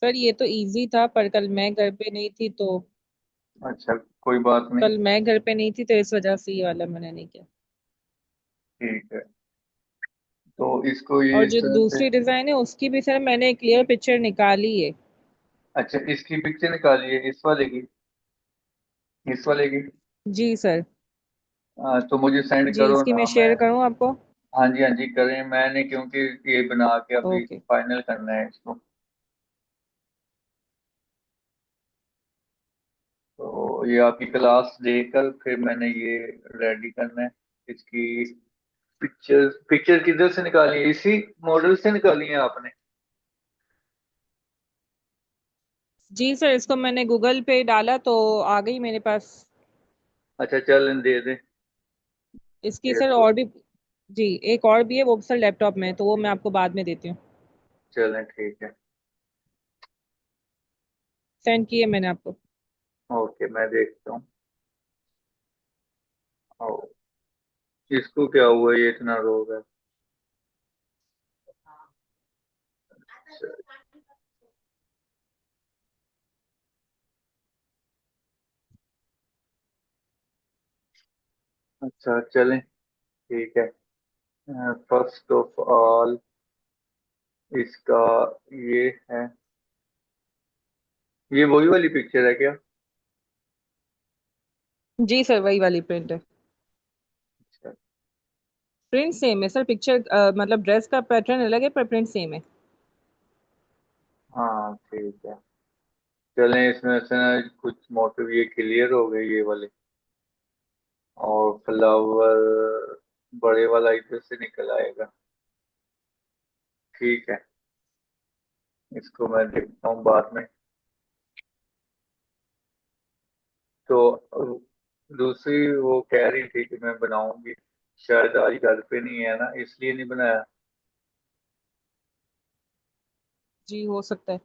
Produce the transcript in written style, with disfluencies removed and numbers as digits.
Sir ये तो easy था, पर कल मैं घर पे नहीं थी तो। अच्छा, कोई बात नहीं। कल मैं घर पे नहीं थी तो इस वजह से ये वाला मैंने नहीं किया। ठीक है, तो इसको ये और इस जो तरह से। दूसरी डिजाइन है उसकी भी सर मैंने क्लियर पिक्चर निकाली है। अच्छा, इसकी पिक्चर निकालिए, इस वाले की, इस वाले की। जी सर। तो मुझे सेंड जी, करो इसकी ना, मैं मैं। शेयर करूं आपको? हाँ जी, हाँ जी, करें। मैंने क्योंकि ये बना के अभी ओके। फाइनल करना है इसको। तो ये आपकी क्लास देकर फिर मैंने ये रेडी करना है इसकी। पिक्चर पिक्चर किधर से निकाली है? इसी मॉडल से निकाली है आपने? जी सर, इसको मैंने गूगल पे डाला तो आ गई मेरे पास। अच्छा, चल दे दे। इसकी ये सर तो और भी। जी, एक और भी है, वो सर लैपटॉप में है, तो वो मैं आपको बाद में देती हूँ। चलें, ठीक है। सेंड किए मैंने आपको। ओके, मैं देखता हूँ। ओ, इसको क्या हुआ, ये इतना रोग है? अच्छा, चलें, ठीक है। फर्स्ट ऑफ ऑल इसका ये है, ये वही वाली पिक्चर है क्या? जी सर, वही वाली प्रिंट है। अच्छा, प्रिंट सेम है सर, पिक्चर मतलब ड्रेस का पैटर्न अलग है पर प्रिंट सेम है। हाँ ठीक है। चलें, इसमें से ना कुछ मोटिव ये क्लियर हो गए, ये वाले। और फ्लावर बड़े वाला इधर से निकल आएगा। ठीक है, इसको मैं देखता हूँ बाद में। तो दूसरी वो कह रही थी कि मैं बनाऊंगी, शायद आज घर पे नहीं है ना, इसलिए नहीं बनाया। जी, हो सकता है।